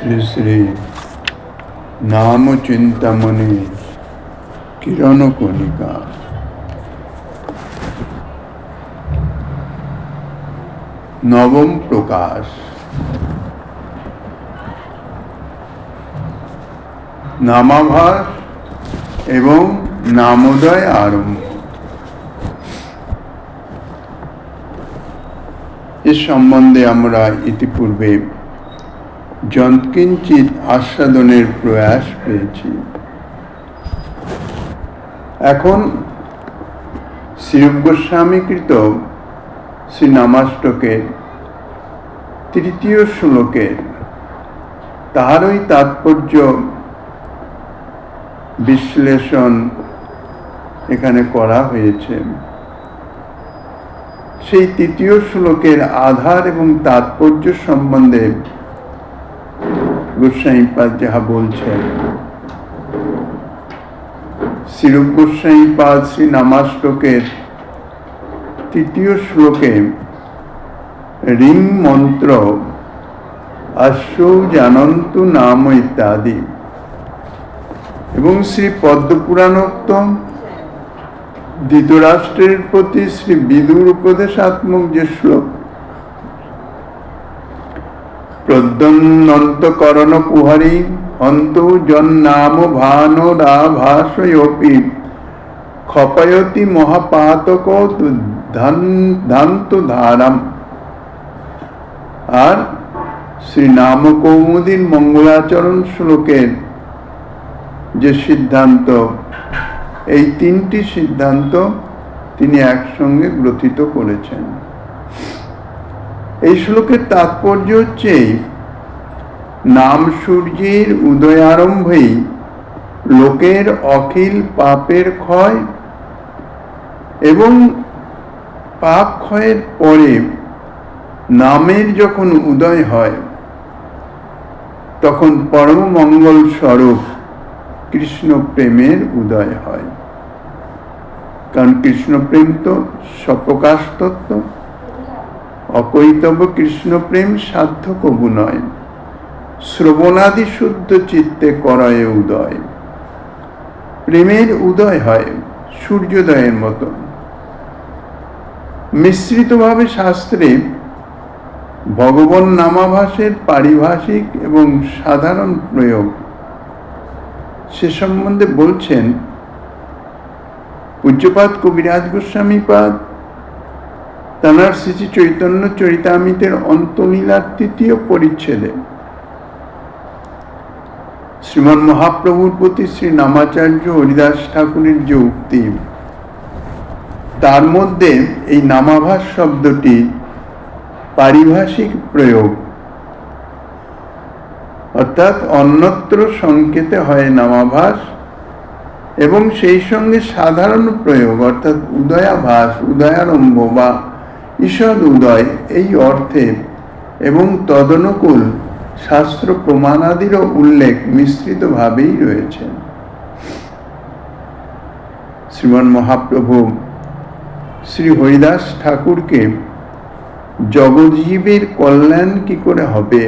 শ্রী শ্রী নাম চিন্তামণি কিরণ কণিকা। নবম প্রকাশ। নামাভাস এবং নামোদয় আরম্ভ। এ সম্বন্ধে আমরা ইতিপূর্বে যৎকিঞ্চিৎ আস্বাদনের প্রয়াস পেয়েছি। এখন শ্রীরূপ গোস্বামীকৃত শ্রী নামাষ্টকের তৃতীয় শ্লোকের তাহারই তাৎপর্য বিশ্লেষণ এখানে করা হয়েছে। সেই তৃতীয় শ্লোকের আধার এবং তাৎপর্য সম্বন্ধে গোস্বামীপাদ যাহা বলছেন, শ্রীরূপ গোস্বামীপাদ শ্রী নামাষ্টকের তৃতীয় শ্লোকে রিং মন্ত্র আশৌ জানন্তু নাম ইত্যাদি এবং শ্রী পদ্মপুরাণোক্ত ধৃতরাষ্ট্রের প্রতি শ্রী বিদুর উপদেশাত্মক যে শ্লোক প্রদ্যন্তকরণ কুহারি হন্ত জন্নাম ভানোরাভাসয়োপি ক্ষপয়তি মহাপাতক ধান্তু ধারাম। আর শ্রী নাম কৌমুদীর মঙ্গলাচরণ শ্লোকের যে সিদ্ধান্ত, এই তিনটি সিদ্ধান্ত তিনি একসঙ্গে গ্রথিত করেছেন। এই শ্লোকের তাৎপর্য হচ্ছে নাম সূর্যের উদয়ারম্ভেই লোকের অখিল পাপের ক্ষয় এবং পাপ ক্ষয়ের পরে নামের যখন উদয় হয় তখন পরম মঙ্গল স্বরূপ কৃষ্ণ প্রেমের উদয় হয়। কারণ কৃষ্ণ প্রেম তো স্বপ্রকাশ তত্ত্ব, অকৈতব কৃষ্ণ প্রেম সাধ্য কবু নয়, শ্রবণাদি শুদ্ধ চিত্তে করয়ে উদয়। প্রেমের উদয় হয় সূর্যোদয়ের মতো। মিশ্রিতভাবে শাস্ত্রে ভগবান নামাভাসের পারিভাষিক এবং সাধারণ প্রয়োগ সে সম্বন্ধে বলছেন পূজ্যপাদ কবিরাজ গোস্বামীপাদ তাঁর শ্রী শ্রী চৈতন্য চরিতামৃতের অন্তলীলার তৃতীয় পরিচ্ছেদে শ্রীমন মহাপ্রভুর প্রতি শ্রী নামাচার্য হরিদাস ঠাকুরের যে উক্তি, তার মধ্যে এই নামাভাস শব্দটি পারিভাষিক প্রয়োগ, অর্থাৎ অন্যত্র সংকেতে হয় নামাভাস, এবং সেই সঙ্গে সাধারণ প্রয়োগ অর্থাৎ উদয়াভাস, উদয়ারম্ভ বা ঈষদ উদয় এই অর্থে এবং তদনুকূল শাস্ত্র প্রমাণাদিরও উল্লেখ মিশ্রিতভাবেই রয়েছে। শ্রীমন মহাপ্রভু শ্রী হরিদাস ঠাকুরকে জগজ্জীবের কল্যাণ কি করে হবে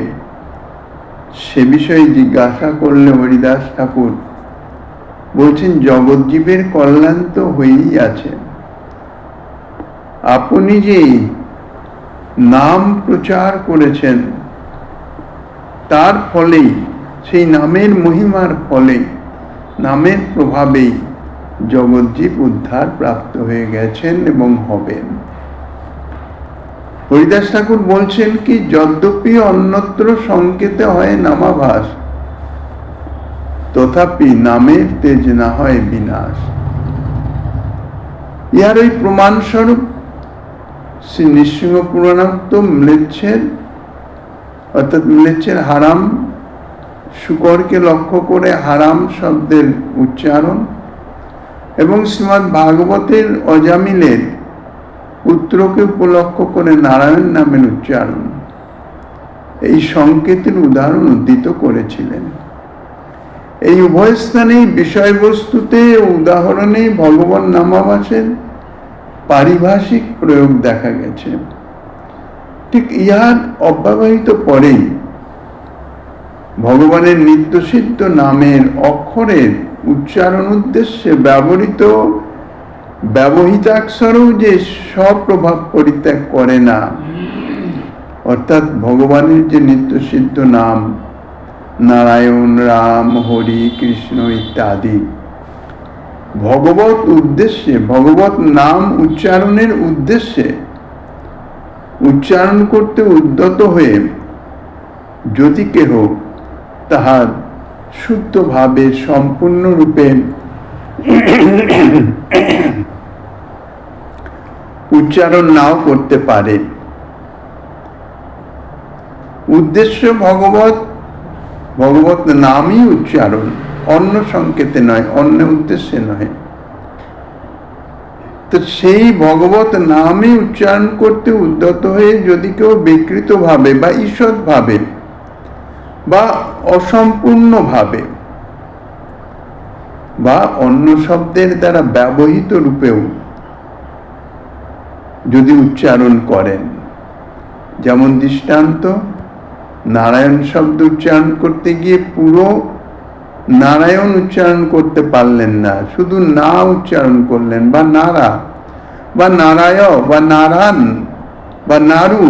সে বিষয়ে জিজ্ঞাসা করলে হরিদাস ঠাকুর বলছেন, জগজ্জীবের কল্যাণ তো হয়েই আছে। আপনি যে নাম প্রচার করেছেন তার ফলেই, সেই নামের মহিমার ফলে, নামের প্রভাবেই জগজ্জীব উদ্ধার প্রাপ্ত হয়ে গেছেন এবং হবেন। হরিদাস ঠাকুর বলছেন কি, যদ্যপি অন্যত্র সংকেতে হয় নামাভাস, তথাপি নামের তেজ না হয় বিনাশ। ইহার ওই প্রমাণস্বরূপ শ্রী নৃসিংহ পুরাণোক্ত ম্লেচ্ছের অর্থাৎ ম্লেচ্ছের হারাম, শুকরকে লক্ষ্য করে হারাম শব্দের উচ্চারণ, এবং শ্রীমদ্ ভাগবতের অজামিলের পুত্রকে উপলক্ষ করে নারায়ণ নামের উচ্চারণ, এই সংকেতের উদাহরণ উদ্ধৃত করেছিলেন। এই উভয় স্থানেই বিষয়বস্তুতে উদাহরণে ভগবান নামাভাসের পারিভাষিক প্রয়োগ দেখা গেছে। ঠিক ইহার অব্যবহিত পরেই ভগবানের নিত্যসিদ্ধ নামের অক্ষরের উচ্চারণ উদ্দেশ্যে ব্যবহৃতাক্ষরও যে স্বপ্রভাব পরিত্যাগ করে না, অর্থাৎ ভগবানের যে নিত্যসিদ্ধ নাম নারায়ণ, রাম, হরি, কৃষ্ণ ইত্যাদি, ভগবত নাম উচ্চারণের উদ্দেশ্যে উচ্চারণ করতে উদ্যত হয়ে যদি কেহ তাহার শুদ্ধভাবে সম্পূর্ণরূপে উচ্চারণ নাও করতে পারে, উদ্দেশ্য ভগবত নামই উচ্চারণ, অন্য সংকেতে নয়, অন্য উদ্দেশ্যে নয়, তো সেই ভগবত নামই উচ্চারণ করতে উদ্যত হয়ে যদি কেউ বিকৃত ভাবে বা ঈষৎ ভাবে বা অসম্পূর্ণ ভাবে বা অন্য শব্দের দ্বারা ব্যবহৃত রূপেও যদি উচ্চারণ করেন, যেমন দৃষ্টান্ত, নারায়ণ শব্দ উচ্চারণ করতে গিয়ে পুরো নারায়ণ উচ্চারণ করতে পারলেন না, শুধু না উচ্চারণ করলেন, বা নারা বা নারায় বা নারায়ণ বা নারু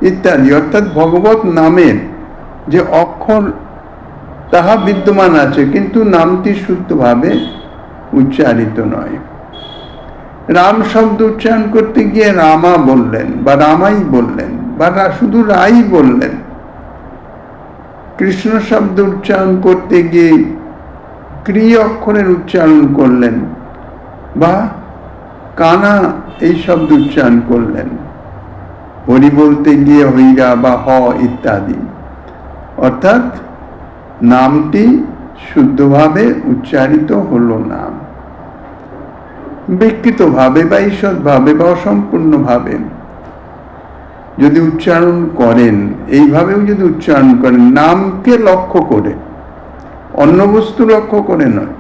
ইত্যাদি, অর্থাৎ ভগবত নামের যে অক্ষর তাহা বিদ্যমান আছে কিন্তু নামটি শুদ্ধভাবে উচ্চারিত নয়। রাম শব্দ উচ্চারণ করতে গিয়ে রামা বললেন বা রামাই বললেন বা শুধু রাই বললেন, কৃষ্ণ শব্দ উচ্চারণ করতে গিয়ে ক্রি অক্ষরের উচ্চারণ করলেন বা কানা এই শব্দ উচ্চারণ করলেন, হরি বলতে গিয়ে হইরা বা হ ইত্যাদি, অর্থাৎ নামটি শুদ্ধভাবে উচ্চারিত হলো না, বিকৃতভাবে বা ঈষৎভাবে বা অসম্পূর্ণভাবে যদি উচ্চারণ করেন, এইভাবেও যদি উচ্চারণ করেন নামকে লক্ষ্য করে, অন্য বস্তু লক্ষ্য করে নয়।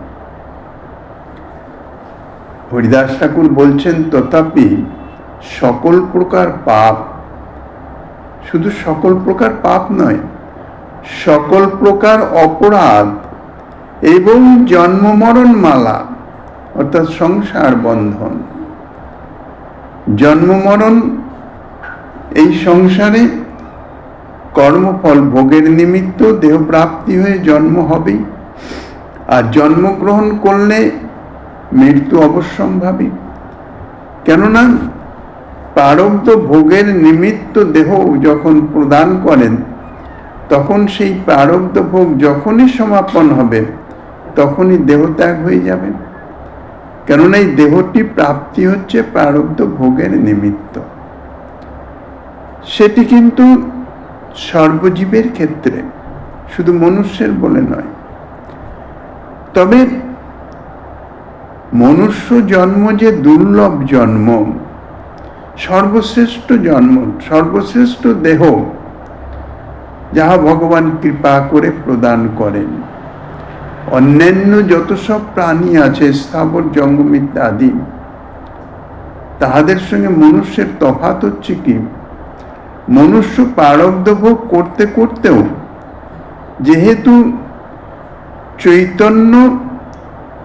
হরিদাস ঠাকুর বলছেন, তথাপি সকল প্রকার পাপ, শুধু সকল প্রকার পাপ নয়, সকল প্রকার অপরাধ এবং জন্ম মরণ মালা, অর্থাৎ সংসার বন্ধন, জন্ম মরণ, এই সংসারে কর্মফল ভোগের নিমিত্ত দেহ প্রাপ্তি হয়ে জন্ম হবেই, আর জন্মগ্রহণ করলে মৃত্যু অবশ্যম্ভাবী। কেননা প্রারব্ধ ভোগের নিমিত্ত দেহ যখন প্রদান করেন, তখন সেই প্রারব্ধ ভোগ যখনই সমাপন হবে তখনই দেহত্যাগ হয়ে যাবে। কেননা এই দেহটি প্রাপ্তি হচ্ছে প্রারব্ধ ভোগের নিমিত্ত। সেটি কিন্তু সর্বজীবের ক্ষেত্রে, শুধু মনুষ্যের বলে নয়। তবে মনুষ্য জন্ম যে দুর্লভ জন্ম, সর্বশ্রেষ্ঠ জন্ম, সর্বশ্রেষ্ঠ দেহ, যাহা ভগবান কৃপা করে প্রদান করেন। অন্যান্য যত সব প্রাণী আছে, স্থাবর জঙ্গম ইত্যাদি, তাহাদের সঙ্গে মনুষ্যের তফাৎ হচ্ছে কি, মনুষ্য প্রারব্ধ ভোগ করতে করতেও যেহেতু চৈতন্য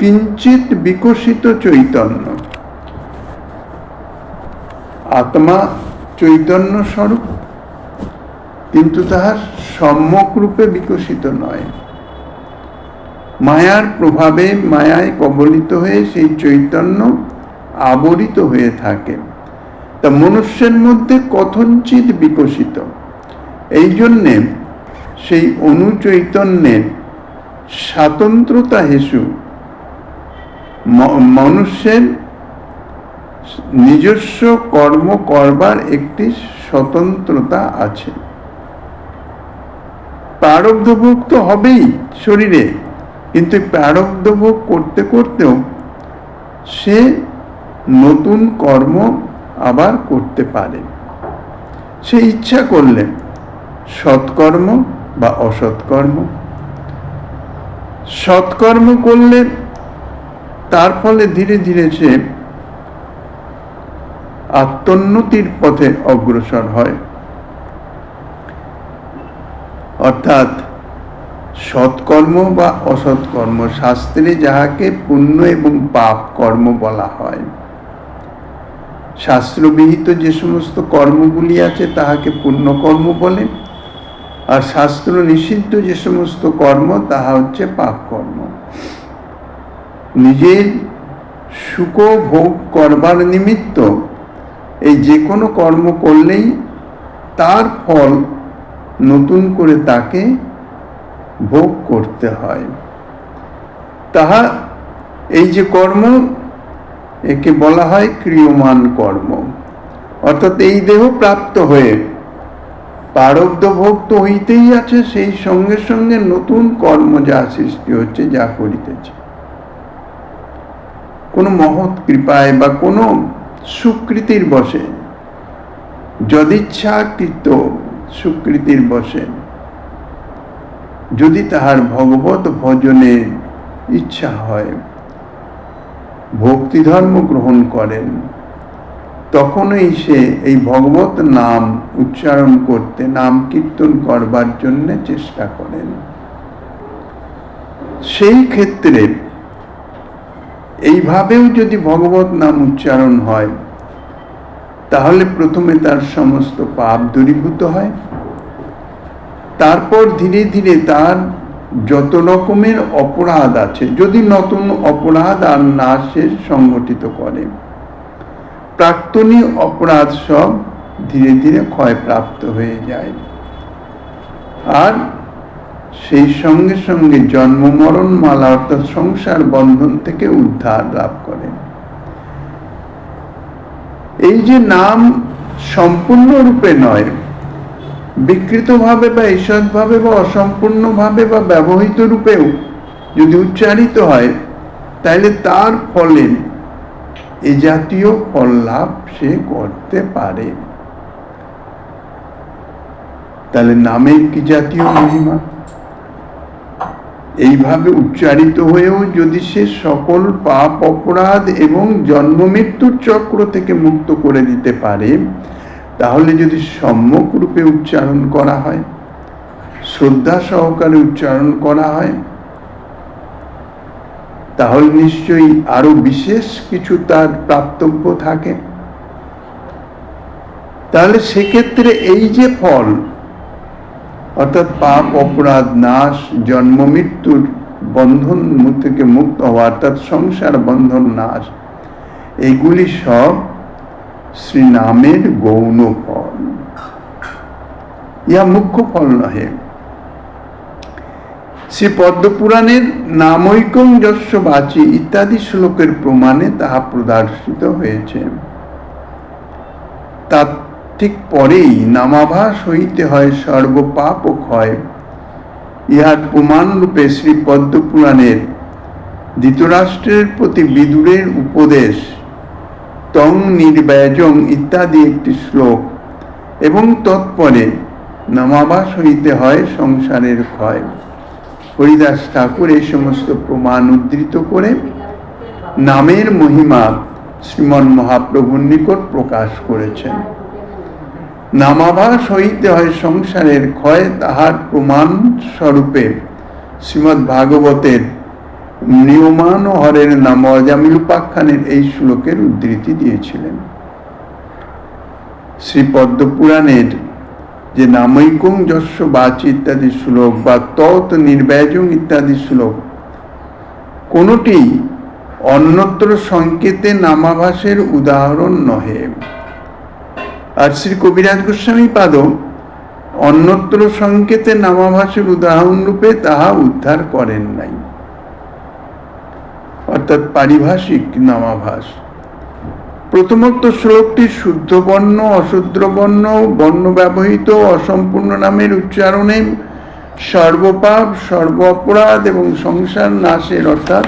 কিঞ্চিত বিকশিত চৈতন্য, আত্মা চৈতন্য স্বরূপ, কিন্তু তাহার সম্যক রূপে বিকশিত নয়, মায়ার প্রভাবে মায়ায় কবলিত হয়ে সেই চৈতন্য আবরিত হয়ে থাকে। তা মনুষ্যের মধ্যে কথঞ্চিত বিকশিত, এই জন্যে সেই অনুচৈতন্যের স্বাতন্ত্রতা হেতু মনুষ্যের নিজস্ব কর্ম করবার একটি স্বতন্ত্রতা আছে। প্রারব্ধ ভোগ তো হবেই শরীরে, কিন্তু প্রারব্ধ ভোগ করতে করতেও সে নতুন কর্ম আবার করতে পারে, সে ইচ্ছা করলে সৎকর্ম বা অসৎকর্ম। সৎকর্ম করলে তার ফলে ধীরে ধীরে সে আত্মোন্নতির পথে অগ্রসর হয়, অর্থাৎ সৎকর্ম বা অসৎকর্ম, শাস্ত্রে যাহাকে পুণ্য এবং পাপ কর্ম বলা হয়। শাস্ত্রবিহিত যে সমস্ত কর্মগুলি আছে তাহাকে পুণ্যকর্ম বলে, আর শাস্ত্র নিষিদ্ধ যে সমস্ত কর্ম তাহা হচ্ছে পাপ কর্ম। নিজের সুখ ভোগ করবার নিমিত্ত এই যে কোনো কর্ম করলেই তার ফল নতুন করে তাকে ভোগ করতে হয়। তাহা এই যে কর্ম, একে বলা হয় ক্রিয়মান কর্ম। অর্থাৎ এই দেহ প্রাপ্ত হয়ে প্রারব্ধ ভোগ তো হইতেই আছে, সেই সঙ্গে সঙ্গে নতুন কর্ম যা সৃষ্টি হচ্ছে, যা করিতেছে, কোনো মহৎ কৃপায় বা কোনো সুকৃতির বশে, যদিচ্ছাকৃত সুকৃতির বশে যদি তাহার ভগবত ভজনের ইচ্ছা হয়, ভক্তি ধর্ম গ্রহণ করেন, তখনই সে এই ভগবত নাম উচ্চারণ করতে, নাম কীর্তন করবার জন্য চেষ্টা করেন। সেই ক্ষেত্রে এইভাবেও যদি ভগবত নাম উচ্চারণ হয়, তাহলে প্রথমে তার সমস্ত পাপ দূরীভূত হয়, তারপর ধীরে ধীরে তার যত রকমের অপরাধ আছে, যদি নতুন অপরাধ আর না সে সংগঠিত করে, প্রাক্তনী অপরাধ সব ধীরে ধীরে ক্ষয়প্রাপ্ত হয়ে যায়, আর সেই সঙ্গে সঙ্গে জন্ম মরণ মালা অর্থাৎ সংসার বন্ধন থেকে উদ্ধার লাভ করে। এই যে নাম সম্পূর্ণরূপে নয়, বিকৃতভাবে বা ঈষৎভাবে বা অসম্পূর্ণভাবে বা ব্যবহৃত রূপেও যদি উচ্চারিত হয়, তাহলে তার ফলে এ জাতীয় ফল লাভ সে করতে পারে। তাহলে নামের কি জাতীয় মহিমা! এইভাবে উচ্চারিত হয়েও যদি সে সকল পাপ অপরাধ এবং জন্ম মৃত্যুর চক্র থেকে মুক্ত করে দিতে পারে, তাহলে যদি সম্যক রূপে উচ্চারণ করা হয়, শ্রদ্ধা সহকারে উচ্চারণ করা হয়, তাহলে নিশ্চয়ই আরো বিশেষ কিছু তার প্রাপ্তব্য থাকে। তাহলে সেক্ষেত্রে এই যে ফল, অর্থাৎ পাপ অপরাধ নাশ, জন্ম মৃত্যুর বন্ধন থেকে মুক্ত হওয়া, অর্থাৎ সংসার বন্ধন নাশ, এগুলি সব শ্রী নামের গৌণ ফল, ইহা মুখ্য ফল নহে। শ্রী পদ্মপুরাণের নামৈকং যস্য বাচি ইত্যাদি শ্লোকের প্রমাণে তাহা প্রদর্শিত হয়েছে। তা ঠিক পরেই নামাভাস হইতে হয় সর্বপাপ ও ক্ষয়, ইহার প্রমাণ রূপে শ্রী পদ্মপুরাণের ধৃতরাষ্ট্রের প্রতি বিদুরের উপদেশ তং নির্ব্যাজং ইত্যাদি একটি শ্লোক এবং তৎপরে নামাভাস হইতে হয় সংসারের ক্ষয়। হরিদাস ঠাকুর এই সমস্ত প্রমাণ উদ্ধৃত করে নামের মহিমা শ্রীমন মহাপ্রভুর নিকট প্রকাশ করেছেন। নামাভাস হইতে হয় সংসারের ক্ষয়, তাহার প্রমাণ স্বরূপে শ্রীমদ্ ভাগবতের নিয়মান হরের নাম অজামিল উপাখ্যানের এই শ্লোকের উদ্ধৃতি দিয়েছিলেন। শ্রী পদ্মপুরাণের যে নামৈকং যস্য বাচি ইত্যাদি শ্লোক বা তৎ নির্ব্যাজং ইত্যাদি শ্লোক, কোনটি অন্যত্র সংকেতে নামাভাসের উদাহরণ নহে। আর শ্রী কবিরাজ গোস্বামী পাদ অন্যত্র সংকেতে নামাভাসের উদাহরণ রূপে তাহা উদ্ধার করেন নাই, অর্থাৎ পারিভাষিক নামাভাস। প্রথমোক্ত শ্লোকটি শুদ্ধ বর্ণ, অশুদ্ধ বর্ণ, বর্ণ ব্যবহৃত অসম্পূর্ণ নামের উচ্চারণে সর্বপাপ, সর্ব অপরাধ এবং সংসার নাশের অর্থাৎ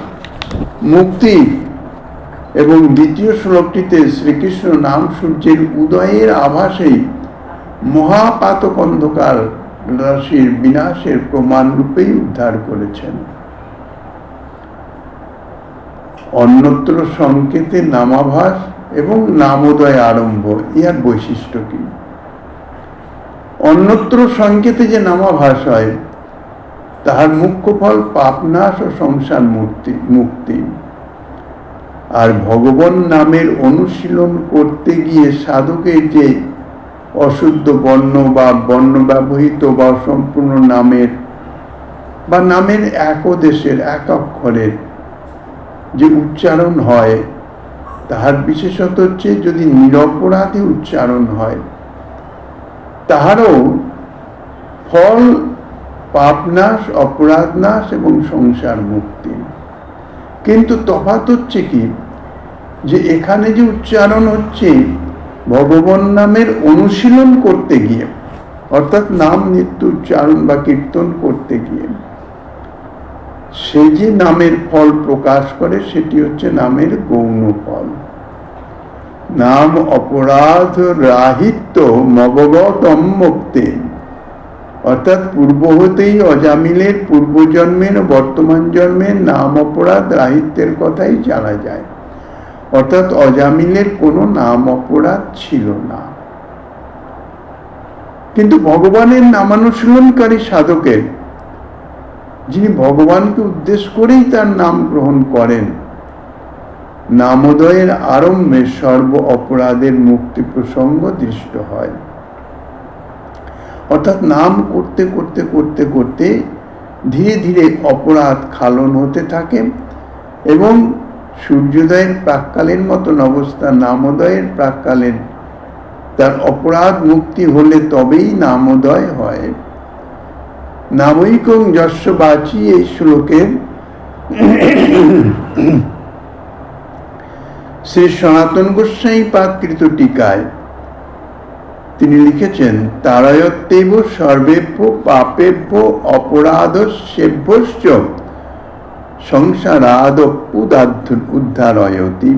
মুক্তি, এবং দ্বিতীয় শ্লোকটিতে শ্রীকৃষ্ণ নাম সূর্যের উদয়ের আভাসেই মহাপাতক অন্ধকার রাশির বিনাশের প্রমাণ রূপেই উদ্ধার করেছেন। অন্যত্র সংকেতে নামাভাস এবং নামোদয় আরম্ভ, ইহার বৈশিষ্ট্য কি? অন্যত্র সংকেতে যে নামাভাস হয়, তাহার মুখ্য ফল পাপনাশ ও সংসার মুক্তি। আর ভগবান নামের অনুশীলন করতে গিয়ে সাধকের যে অশুদ্ধ বর্ণ বা বর্ণ ব্যবহৃত বা সম্পূর্ণ নামের বা নামের একদেশের এক অক্ষরের যে উচ্চারণ হয়, তাহার বিশেষত হচ্ছে যদি নিরপরাধে উচ্চারণ হয়, তাহারও ফল পাপনাশ, অপরাধ নাশ এবং সংসার মুক্তি। কিন্তু তফাৎ হচ্ছে কি, যে এখানে যে উচ্চারণ হচ্ছে ভগবান নামের অনুশীলন করতে গিয়ে, অর্থাৎ নাম নিত্য উচ্চারণ বা কীর্তন করতে গিয়ে সে যে নামের ফল প্রকাশ করে, সেটি হচ্ছে নামের গৌণ ফল। নাম অপরাধ রাহিত্য মবগতম মুক্তি, অর্থাৎ পূর্ব হতেই অজামিলের পূর্বজন্মের বর্তমান জন্মের নাম অপরাধ রাহিত্যের কথাই জানা যায়। অর্থাৎ অজামিলের কোনো নাম অপরাধ ছিল না। কিন্তু ভগবানের নামানুশীলনকারী সাধকের, যিনি ভগবানকে উদ্দেশ্য করেই তার নাম গ্রহণ করেন, নামোদয়ের আরম্ভে সর্ব অপরাধের মুক্তি প্রসঙ্গ দৃষ্ট হয়। অর্থাৎ নাম করতে করতে করতে করতে ধীরে ধীরে অপরাধ খালন হতে থাকে এবং সূর্যোদয়ের প্রাক্কালের মতন অবস্থা, নামোদয়ের প্রাক্কালের তার অপরাধ মুক্তি হলে তবেই নামোদয় হয়। নামৈকং যস্য বাচি, এই শ্লোকের শ্রী সনাতন গোস্বামী পাদকৃত টিকায় তিনি লিখেছেন, তারায়ত্তেব সর্বেভ্য পাপেভ্য অপরাধস্যেভ্যশ্চ সংসারাদ উদ্ধারয়তি।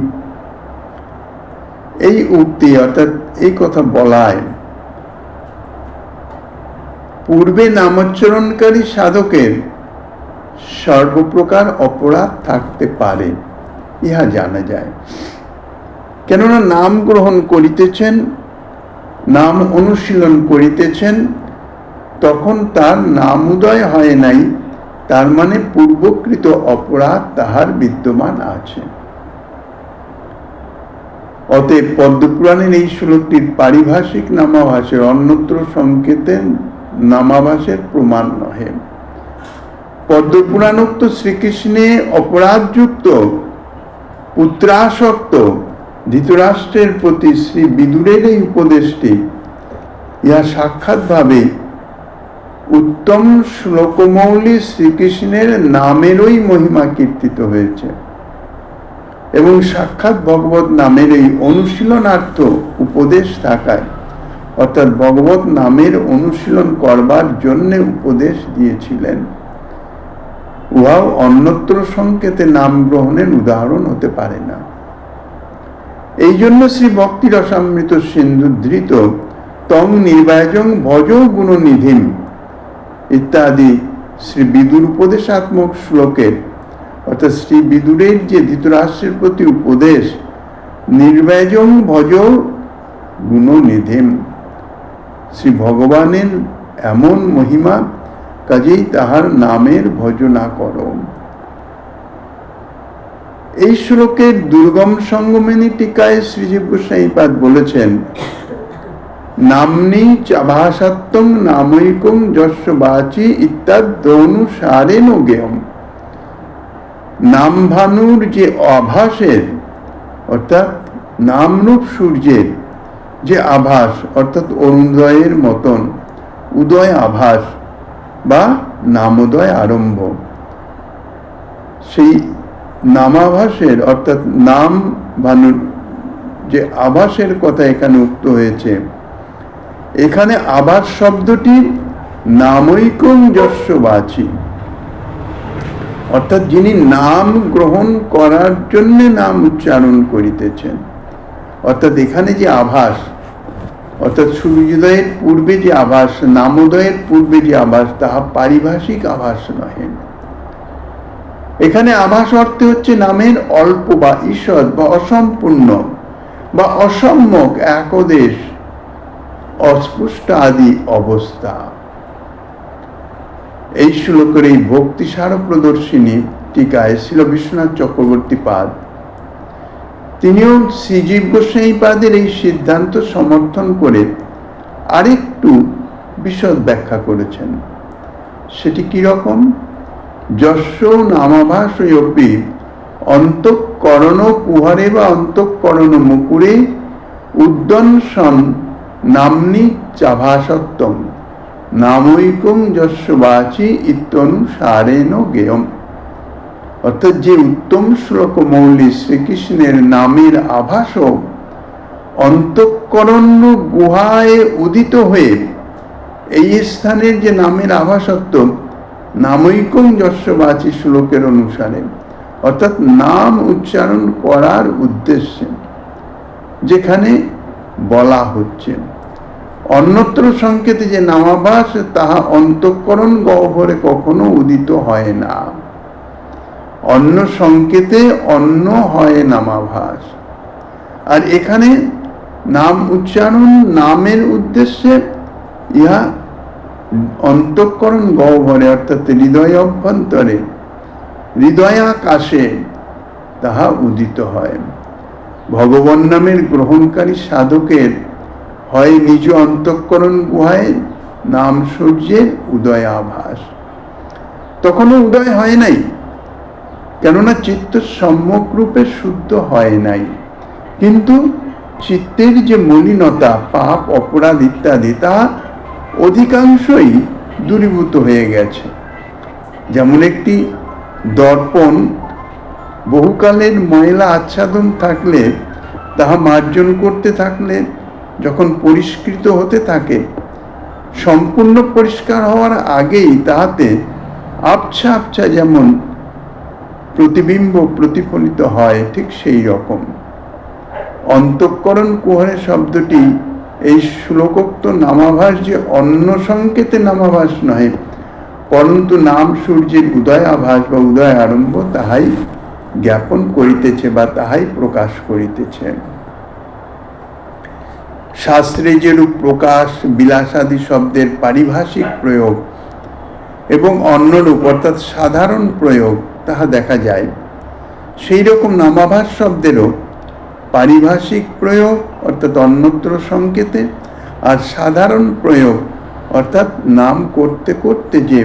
এই উক্তি অর্থাৎ এই কথা বলায় পূর্বে নামোচ্চারণকারী সাধকের সর্বপ্রকার অপরাধ থাকতে পারে, ইহা জানা যায়। কেননা নাম গ্রহণ করিতেছেন, নাম অনুশীলন করিতেছেন, তখন তার নাম উদয় হয় নাই, তার মানে পূর্বকৃত অপরাধ তাহার বিদ্যমান আছে। অতএব পদ্মপুরাণের এই শ্লোকটির পারিভাষিক নামাভাসের অন্যত্র সংকেতের নামাভাসের প্রমাণ নহে। পদ্মপুরাণোক্ত শ্রীকৃষ্ণে অপরাধযুক্ত পুত্রাসক্ত ধৃতরাষ্ট্রের প্রতি শ্রী বিদুরের এই উপদেশটি, ইহা সাক্ষাৎভাবে উত্তম শ্লোকমৌলি শ্রীকৃষ্ণের নামেরই মহিমা কীর্তিত হয়েছে এবং সাক্ষাৎ ভগবত নামের এই অনুশীলনার্থ উপদেশ থাকায়, অর্থাৎ ভগবত নামের অনুশীলন করবার জন্য উপদেশ দিয়েছিলেন, উহাও অন্যত্র সংকেতে নাম গ্রহণের উদাহরণ হতে পারে না। এই জন্য শ্রী ভক্তি রসামৃত সিন্ধু ধৃত তং নির্বায়জং ভজ গুণনিধিম ইত্যাদি শ্রী বিদুর উপদেশাত্মক শ্লোকের, অর্থাৎ শ্রী বিদুরের যে ধৃতরাষ্ট্রের প্রতি উপদেশ, নির্বায়জং ভজ গুণনিধিম, শ্রী ভগবানের এমন মহিমা, কাজেই তাহার নামের ভজনা করো। এই শ্লোকের দুর্গম সঙ্গমিনী টিকায় শ্রীজীব গোস্বামীপাদ বলেছেন, নামনি চাভাসাত্তং নামৈকং যস্য বাচি ইত্যাদনুসারেণ জ্ঞেয়ম। নামভানুর যে আভাসের, অর্থাৎ নামরূপ সূর্যের যে আভাস, অর্থাৎ অরুণোদয়ের মতন উদয় আভাস বা নামোদয় আরম্ভ, সেই নামাভাসের অর্থাৎ নাম ভানুর যে আভাসের কথা এখানে উক্ত হয়েছে, এখানে আভাস শব্দটি নামৈকং যস্য বাচি, অর্থাৎ যিনি নাম গ্রহণ করার জন্য নাম উচ্চারণ করিতেছেন। অর্থাৎ এখানে যে আভাস, অর্থাৎ সূর্যোদয়ের পূর্বে যে আভাস, নামোদয়ের পূর্বে যে আভাস, তাহা পারিভাষিক আভাস নহে। এখানে আভাস অর্থে হচ্ছে নামের অল্প বা ঈষৎ বা অসম্পূর্ণ বা অসম্যক একদেশ, অস্পষ্ট আদি অবস্থা। এই শ্লোকের এই ভক্তিসার প্রদর্শিনী টিকায় শ্রীল বিশ্বনাথ চক্রবর্তী পাদ তিনিও শ্রীজীব গোস্বামীপাদের এই সিদ্ধান্ত সমর্থন করে আরেকটু বিশদ ব্যাখ্যা করেছেন। সেটি কিরকম? যস্য নামাভাসয়পি অন্তঃকরণ কুহরে বা অন্তঃকরণ মুকুরে উদ্দংশন নাম্নি চাভাসত্তম নামৈকং যস্য বাচি ইত্যনুসারেণ জ্ঞেয়ম। অর্থাৎ যে উত্তম শ্লোক মৌলি শ্রীকৃষ্ণের নামের আভাসও অন্তঃকরণ গুহায় উদিত হয়ে এই স্থানের যে নামের আভাসত্ব নামৈকং যস্য বাচি শ্লোকের অনুসারে, অর্থাৎ নাম উচ্চারণ করার উদ্দেশ্যে যেখানে বলা হচ্ছে, অন্যত্র সংকেতে যে নামাভাস তাহা অন্তঃকরণ গহ্বরে কখনো উদিত হয় না। অন্য সংকেতে অন্য হয় নামাভাস, আর এখানে নাম উচ্চারণ নামের উদ্দেশ্যে ইহা অন্তঃকরণ গহ্বরে অর্থাৎ হৃদয় অভ্যন্তরে হৃদয়াকাশে তাহা উদিত হয়। ভগবান নামের গ্রহণকারী সাধকের হয় নিজ অন্তঃকরণ গুহায় নাম সূর্যের উদয় আভাস। তখনও উদয় হয় নাই, কেননা চিত্ত সম্যক রূপে শুদ্ধ হয় নাই, কিন্তু চিত্তের যে মলিনতা পাপ অপরাধ ইত্যাদি তা অধিকাংশই দূরীভূত হয়ে গেছে। যেমন একটি দর্পণ বহুকালের ময়লা আচ্ছাদন থাকলে তাহা মার্জন করতে থাকলে যখন পরিষ্কৃত হতে থাকে, সম্পূর্ণ পরিষ্কার হওয়ার আগেই তাহাতে আবছা আবছা যেমন প্রতিবিম্ব প্রতিফলিত হয়, ঠিক সেই রকম অন্তঃকরণ কুহরে শব্দটি এই শ্লোকোক্ত নামাভাস যে অন্য সংকেতে নামাভাস নহে, পরন্তু নাম সূর্যের উদয় আভাস বা উদয় আরম্ভ তাহাই জ্ঞাপন করিতেছে বা তাহাই প্রকাশ করিতেছে। শাস্ত্রে যেরূপ প্রকাশ বিলাসাদি শব্দের পারিভাষিক প্রয়োগ এবং অন্যরূপ অর্থাৎ সাধারণ প্রয়োগ তাহা দেখা যায়, সেই রকম নামাভাস শব্দেরও পারিভাষিক প্রয়োগ অর্থাৎ অন্যত্র সংকেতে, আর সাধারণ প্রয়োগ অর্থাৎ নাম করতে করতে যে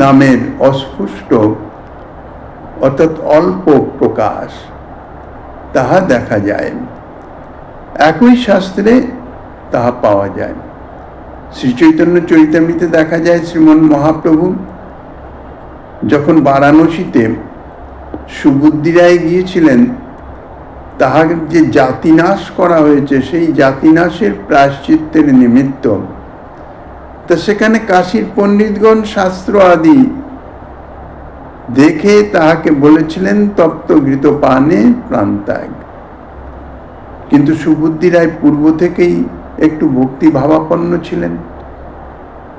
নামের অস্ফুষ্ট অর্থাৎ অল্প প্রকাশ তাহা দেখা যায়। একই শাস্ত্রে তাহা পাওয়া যায়। শ্রী চৈতন্য চরিতামৃতে দেখা যায় শ্রীমন মহাপ্রভু যখন বারাণসীতে সুবুদ্ধিরায় গিয়েছিলেন, তাহার যে জাতিনাশ করা হয়েছে সেই জাতিনাশের প্রায়শ্চিত্তের নিমিত্ত, তা সেখানে কাশীর পণ্ডিতগণ শাস্ত্র আদি দেখে তাহাকে বলেছিলেন তপ্ত ঘৃত পানে প্রাণত্যাগ। কিন্তু সুবুদ্ধি রায় পূর্ব থেকেই একটু ভক্তি ভাবাপন্ন ছিলেন,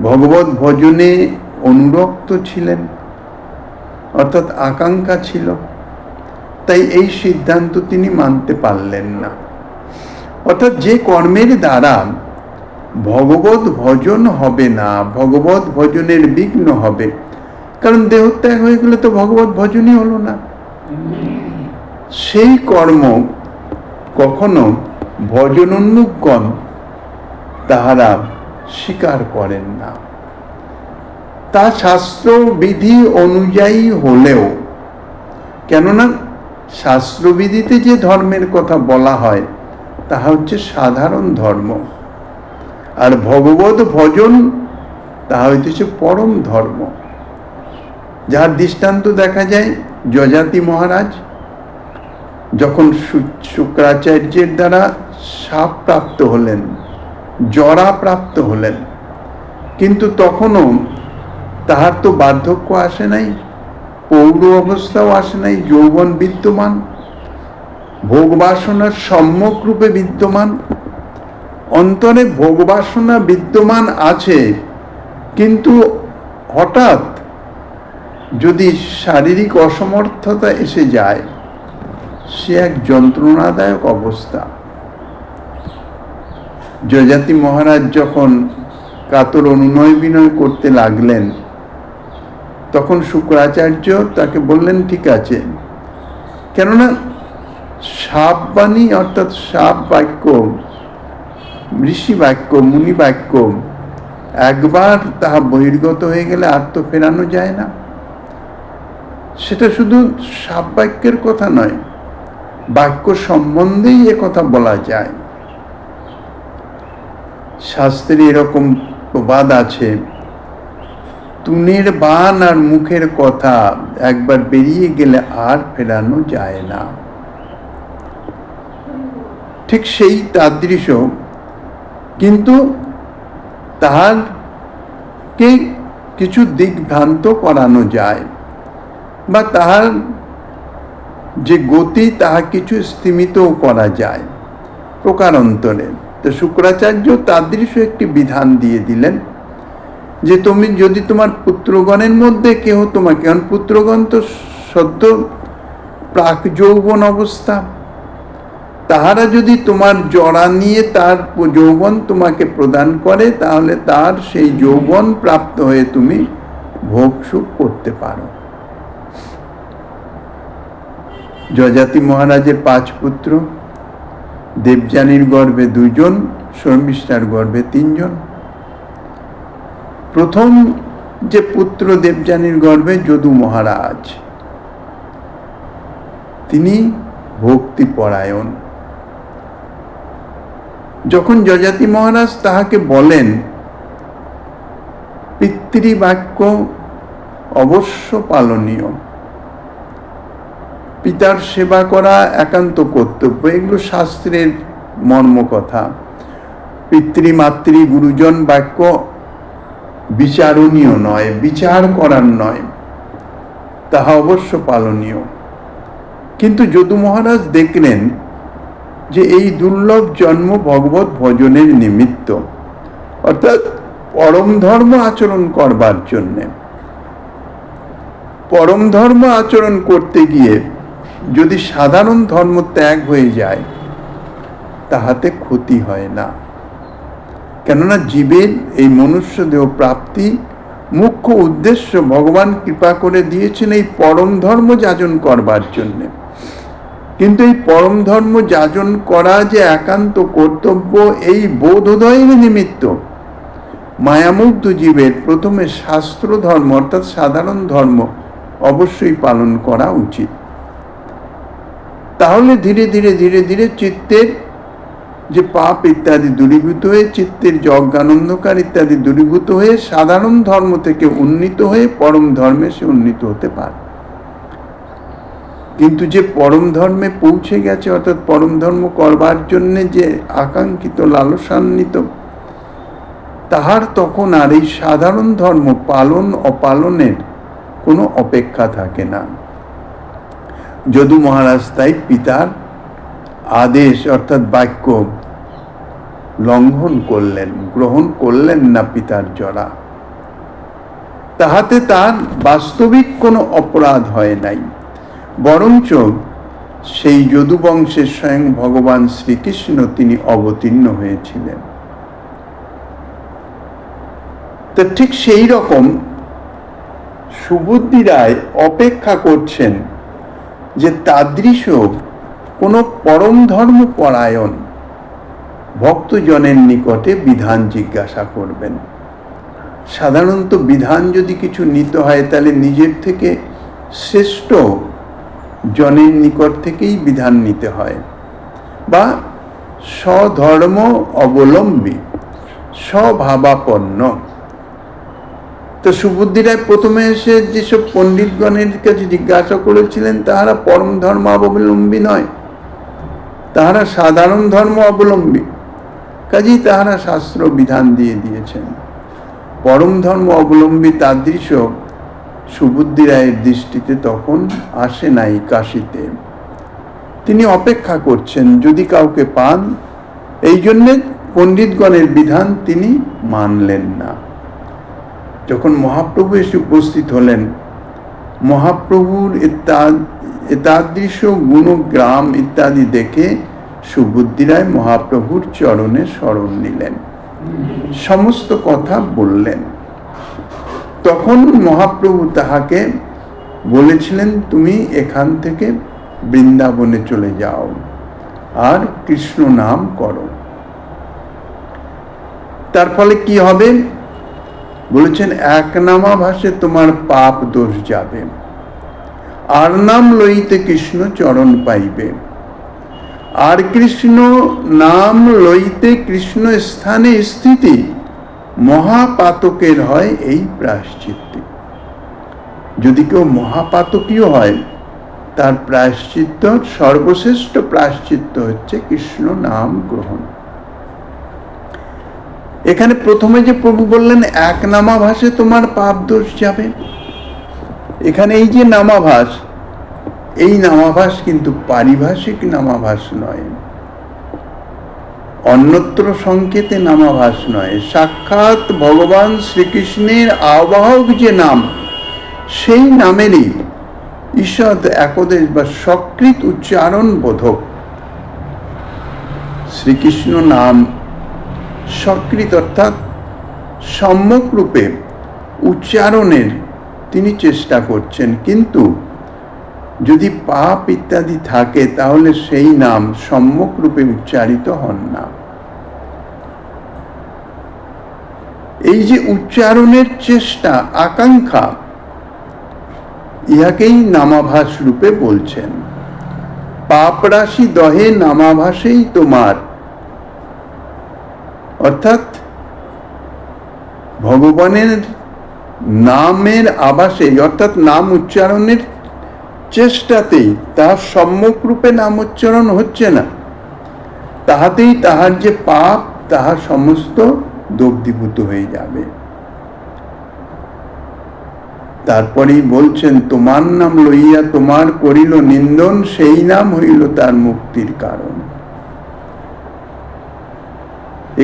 ভগবত ভজনে অনুরক্ত ছিলেন, অর্থাৎ আকাঙ্ক্ষা ছিল, তাই এই সিদ্ধান্ত তিনি মানতে পারলেন না। অর্থাৎ যে কর্মের দ্বারা ভগবত ভজন হবে না, ভগবত ভজনের বিঘ্ন হবে, কারণ দেহত্যাগ হয়ে গেলে তো ভগবত ভজনই হলো না, সেই কর্ম কখনো ভজনোন্মুখগণ তাহারা স্বীকার করেন না। তা শাস্ত্র বিধি অনুযায়ী হলেও, কেননা শাস্ত্রবিধিতে যে ধর্মের কথা বলা হয় তাহা হচ্ছে সাধারণ ধর্ম, আর ভগবত ভজন তাহা হইতেছে পরম ধর্ম, যার দৃষ্টান্ত দেখা যায় যযাতি মহারাজ যখন শুক্রাচার্যের দ্বারা শাপ প্রাপ্ত হলেন, জরা প্রাপ্ত হলেন, কিন্তু তখনও তাহার তো বার্ধক্য আসে নাই, পৌর অবস্থাও আসে নাই, যৌবন বিদ্যমান, ভোগবাসনার সম্যক রূপে বিদ্যমান, অন্তরে ভোগবাসনা বিদ্যমান আছে, কিন্তু হঠাৎ যদি শারীরিক অসমর্থতা এসে যায়, সে এক যন্ত্রণাদায়ক অবস্থা। যযাতি মহারাজ যখন কাতর অনুনয় বিনয় করতে লাগলেন তখন শুক্রাচার্য তাকে বললেন, ঠিক আছে, কেননা শাপবাণী অর্থাৎ শাপ বাক্য, ঋষি বাক্য, মুনি বাক্য একবার তাহা বহির্গত হয়ে গেলে আর তো ফেরানো যায় না। সেটা শুধু শাপ বাক্যের কথা নয়, বাক্য সম্বন্ধেই কথা বলা যায়। শাস্ত্রে এরকম প্রবাদ আছে, তুনের বান আর মুখের কথা একবার বেরিয়ে গেলে আর ফেরানো যায় না। ঠিক সেই তাদৃশ, কিন্তু তাহারকে কিছু দিক ভ্রান্ত করানো যায়, বা তাহার যে গতি তাহা কিছু স্তিমিতও করা যায় প্রকারান্তরে। তো শুক্রাচার্য তাদৃশ একটি বিধান দিয়ে দিলেন যে তুমি যদি তোমার পুত্রগণের মধ্যে কেহ তোমাকে, কারণ পুত্রগণ তো সদ্য প্রাক যৌবন অবস্থা, তাহারা যদি তোমার জরা নিয়ে তার যৌবন তোমাকে প্রদান করে, তাহলে তার সেই যৌবন প্রাপ্ত হয়ে তুমি ভোগ সুখ করতে পারো। যযাতি মহারাজের 5 পুত্র, দেবযানীর গর্ভে 2 জন, শর্মিষ্ঠার গর্ভে 3 জন। প্রথম যে পুত্র দেবযানীর গর্ভে যদু মহারাজ, তিনি ভক্তি পরায়ণ। যখন যযাতি মহারাজ তাহাকে বলেন পিতৃবাক্য অবশ্য পালনীয়, পিতার সেবা করা একান্ত কর্তব্য, এগুলো শাস্ত্রের মর্ম কথা। পিতৃমাতৃ গুরুজন বাক্য বিচারণীয় নয়, বিচার করার নয়, তাহা অবশ্য পালনীয়। কিন্তু যদু মহারাজ দেখলেন যে এই দুর্লভ জন্ম ভগবত ভজনের নিমিত্ত, অর্থাৎ পরম ধর্ম আচরণ করবার জন্যে। পরম ধর্ম আচরণ করতে গিয়ে যদি সাধারণ ধর্ম ত্যাগ হয়ে যায়, তাহাতে ক্ষতি হয় না। কেননা জীবের এই মনুষ্য দেহ প্রাপ্তি মুখ্য উদ্দেশ্য ভগবান কৃপা করে দিয়েছেন এই পরম ধর্ম যাজন করবার জন্যে। কিন্তু এই পরম ধর্ম যাজন করা যে একান্ত কর্তব্য, এই বোধোদয়ের নিমিত্ত মায়ামুগ্ধ জীবের প্রথমে শাস্ত্র ধর্ম অর্থাৎ সাধারণ ধর্ম অবশ্যই পালন করা উচিত। তাহলে ধীরে ধীরে ধীরে ধীরে চিত্তের যে পাপ ইত্যাদি দূরীভূত হয়ে, চিত্তের যে অজ্ঞানন্ধকার ইত্যাদি দূরীভূত হয়ে সাধারণ ধর্ম থেকে উন্নীত হয়ে পরম ধর্মে সে উন্নীত হতে পারে। কিন্তু যে পরম ধর্মে পৌঁছে গেছে, অর্থাৎ পরম ধর্ম করবার জন্য যে আকাঙ্ক্ষিত লালসান্বিত, তাহার তখন আর এই সাধারণ ধর্ম পালন অপালনের কোনো অপেক্ষা থাকে না। যদু মহারাজ তাই পিতার আদেশ অর্থাৎ বাক্য লঙ্ঘন করলেন, গ্রহণ করলেন না পিতার জরা। তাহাতে তার বাস্তবিক কোনো অপরাধ হয় নাই, বরঞ্চ সেই যদু বংশের স্বয়ং ভগবান শ্রীকৃষ্ণ তিনি অবতীর্ণ হয়েছিলেন। তো ঠিক সেই রকম সুবুদ্ধি রায় অপেক্ষা করছেন যে তাদৃশ কোনো পরম ধর্ম পরায়ণ ভক্তজনের নিকটে বিধান জিজ্ঞাসা করবেন। সাধারণত বিধান যদি কিছু নিতে হয়, তাহলে নিজের থেকে শ্রেষ্ঠ জনের নিকট থেকেই বিধান নিতে হয়, বা স্বধর্ম অবলম্বী স্বভাবাপন্ন। তো সুবুদ্ধি রায় প্রথমে এসে যেসব পণ্ডিতগণের কাছে জিজ্ঞাসা করেছিলেন, তাহারা পরম ধর্ম অবলম্বী নয়, তাহারা সাধারণ ধর্ম অবলম্বী। কাজেই তাহারা শাস্ত্র বিধান দিয়ে দিয়েছেন। পরম ধর্ম অবলম্বী তাদৃশ সুবুদ্ধি রায়ের দৃষ্টিতে তখন আসে নাই কাশীতে। তিনি অপেক্ষা করছেন যদি কাউকে পান, এই জন্যে পণ্ডিতগণের বিধান তিনি মানলেন না। যখন মহাপ্রভু এসে উপস্থিত হলেন, মহাপ্রভুর এতাদৃশ গুণগ্রাম ইত্যাদি দেখে সুবুদ্ধি রায় মহাপ্রভুর চরণে শরণ নিলেন, সমস্ত কথা বললেন। তখন মহাপ্রভু তাহাকে বলেছিলেন, তুমি এখান থেকে বৃন্দাবনে চলে যাও আর কৃষ্ণ নাম করো। তার ফলে কি হবে? বলেছেন, এক নামাভাসে তোমার পাপ দোষ যাবে, আর নাম লইতে কৃষ্ণ চরণ পাইবে। আর কৃষ্ণ নাম লইতে কৃষ্ণ স্থানে স্থিতি মহাপাতকের হয় এই প্রায়শ্চিত্ত। যদি কেউ মহাপাতকীয় হয়, তার প্রায়শ্চিত্ত, সর্বশ্রেষ্ঠ প্রায়শ্চিত্ত হচ্ছে কৃষ্ণ নাম গ্রহণ। এখানে প্রথমে যে প্রভু বললেন এক নামাভাসে তোমার পাপ দোষ যাবে, এখানে এই যে নামাভাস, এই নামাভাস কিন্তু পারিভাষিক নামাভাস নয়, অন্যত্র সংকেতে নামাভাস নয়। সাক্ষাৎ ভগবান শ্রীকৃষ্ণের আবাহক যে নাম, সেই নামেরই ঈষৎ একদেশ বা সকৃত উচ্চারণ বোধক। শ্রীকৃষ্ণ নাম সকৃত অর্থাৎ সম্যক রূপে উচ্চারণের তিনি চেষ্টা করছেন, কিন্তু যদি পাপ ইত্যাদি থাকে তাহলে সেই নাম সম্যক রূপে উচ্চারিত হন না। এই যে উচ্চারণের চেষ্টা, আকাঙ্ক্ষা, ইহাকেই নামাভাস রূপে বলছেন। পাপ রাশি দহে নামাভাসেই তোমার, অর্থাৎ ভগবানের নামের আভাসেই, অর্থাৎ নাম উচ্চারণের চেষ্টাতেই, তার সম্যক রূপে নাম উচ্চারণ হচ্ছে না, তাহাতেই তাহার যে পাপ, তাহা সমস্ত দগ্ধীভূত হয়ে যাবে। তারপরেই বলছেন, তোমার নাম লইয়া তোমার করিল নিন্দন, সেই নাম হইল তার মুক্তির কারণ।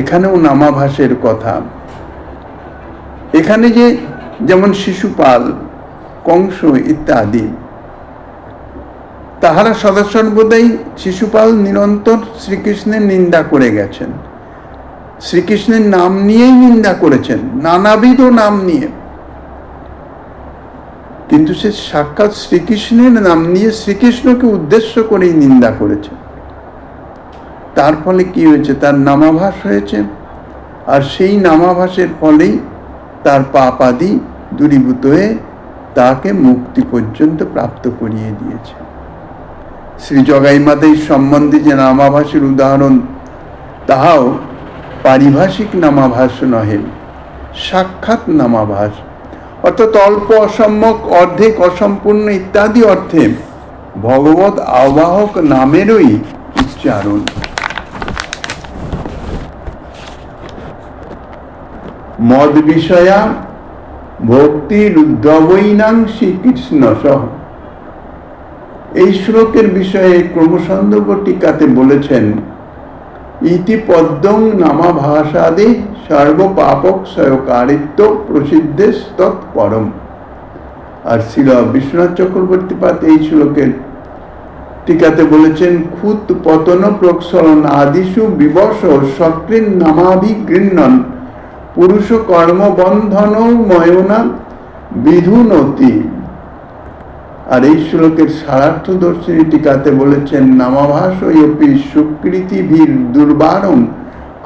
এখানেও নামাভাসের কথা। এখানে যে যেমন শিশুপাল, কংস ইত্যাদি, তাহারা সদাসর্বদাই শিশুপাল নিরন্তর শ্রীকৃষ্ণের নিন্দা করে গেছেন, শ্রীকৃষ্ণের নাম নিয়েই নিন্দা করেছেন, নানাবিধ নাম নিয়ে, কিন্তু সে সাক্ষাৎ শ্রীকৃষ্ণের নাম নিয়ে শ্রীকৃষ্ণকে উদ্দেশ্য করেই নিন্দা করেছে। তার ফলে কি হয়েছে? তার নামাভাস হয়েছে, আর সেই নামাভাসের ফলেই তার পাপ আদি দূরীভূত হয়ে তাকে মুক্তি পর্যন্ত প্রাপ্ত করিয়ে দিয়েছে। শ্রী জগাই মাতাই সম্বন্ধে যে নামাভাসের উদাহরণ, তাহাও পারিভাষিক নামাভাস নহে, সাক্ষাৎ নামাভাস, অর্থাৎ অল্প, অসম্যক, অর্ধেক, অসম্পূর্ণ ইত্যাদি অর্থে ভগবত আবাহক নামেরই উচ্চারণ। মদ বিষয়া ভক্তি রুদ্রবৈনাং শ্রীকৃষ্ণ সহ। এই শ্লোকের বিষয়ে ক্রমসন্দর্ভ টিকাতে বলেছেন, ইতি পদ্মং নামাভাসাদে সর্বপাপক সয়কারিত্ব প্রসিদ্ধে তৎপরম। আর শ্রীল বিশ্বনাথ চক্রবর্তী পাত এই শ্লোকের টিকাতে বলেছেন, খুত পতন প্রক্ষলন আদিষু বিবশ সক্রিন নামাভিগৃহ্ণন পুরুষ কর্মবন্ধন ময়না বিধুনতি। আর এই শ্লোকের সারার্থ দর্শনী টিকাতে বলেছেন, নামাভাস অপি সুকৃতিভির দুর্বারং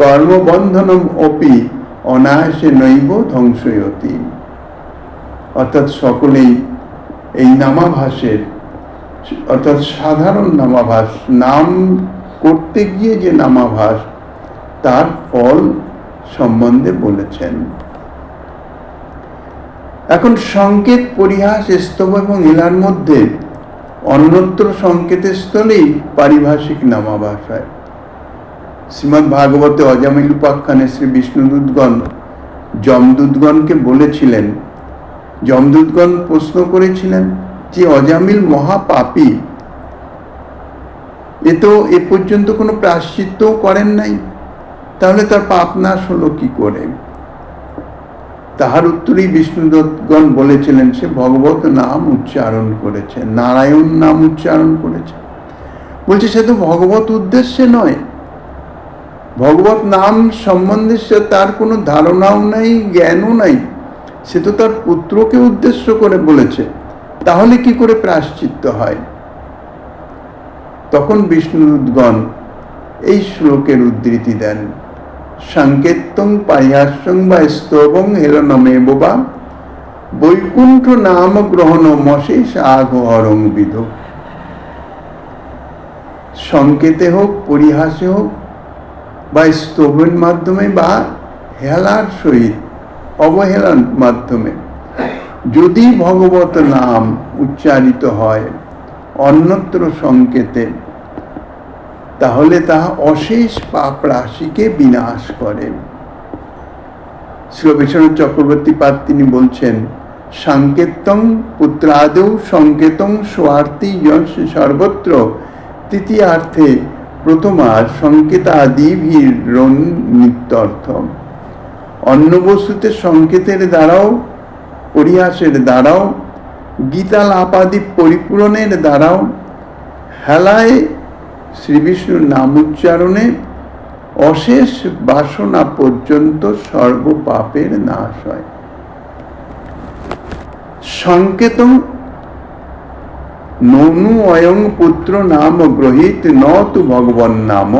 কর্মবন্ধনম অপি অনায়াসে নৈব ধ্বংসয়তি। অর্থাৎ সকলেই এই নামাভাসের, অর্থাৎ সাধারণ নামাভাস, নাম করতে গিয়ে যে নামাভাস, তার ফল সম্বন্ধে বলেছেন। এখন সংকেত, পরিহাস, স্তব এবং ইলার মধ্যে অন্যত্র সংকেতের স্থলেই পারিভাষিক নামাভাস হয়। শ্রীমদ্ ভাগবতে অজামিল উপাখ্যানে শ্রী বিষ্ণুদূতগণ যমদূতগণকে বলেছিলেন, যমদূতগণ প্রশ্ন করেছিলেন যে অজামিল মহাপাপী, এ তো এ পর্যন্ত কোনো প্রায়শ্চিত্তও করেন নাই, তাহলে তার পাপ নাশ হলো কি করে? তাহার উত্তরেই বিষ্ণুদূতগণ বলেছিলেন, সে ভগবত নাম উচ্চারণ করেছে, নারায়ণ নাম উচ্চারণ করেছে। বলছে সে তো ভগবত উদ্দেশ্যে নয়, ভগবত নাম সম্বন্ধে সে তার কোনো ধারণাও নাই, জ্ঞানও নাই, সে তো তার পুত্রকে উদ্দেশ্য করে বলেছে, তাহলে কি করে প্রায়শ্চিত্ত হয়? তখন বিষ্ণুদূতগণ এই শ্লোকের উদ্ধৃতি দেন, সাঙ্কেত্যং পারিহাস্যং বা স্তবং হেলনমেব বা বৈকুণ্ঠ নাম গ্রহণ মশেষ আঘহরং বিধ। সংকেতে হোক, পরিহাসে হোক, বা স্তবের মাধ্যমে বা হেলার সহিত অবহেলার মাধ্যমে যদি ভগবত নাম উচ্চারিত হয় অন্যত্র সংকেতে, তাহলে তাহা অশেষ পাপ রাশিকে বিনাশ করে। শ্রী বিশ্বনাথ চক্রবর্তী পাদ তিনি বলছেন, সাঙ্কেতং পুত্রাদৌ সংকেতং স্বার্থী সর্বত্র তৃতীয়ার্থে প্রথমার সংকেতাদিভির নিত্যর্থ। অন্য বস্তুতে সংকেতের দ্বারাও, পরিহাসের দ্বারাও, গীতা লাপাদি পরিপূরণের দ্বারাও, হেলায় শ্রীবিষ্ণুর নাম উচ্চারণে অশেষ বাসনা পর্যন্ত সর্বপাপের নাশ হয়। সংকেতং ননু অয়ং পুত্র নাম গ্রহীত ন তু ভগবন নাম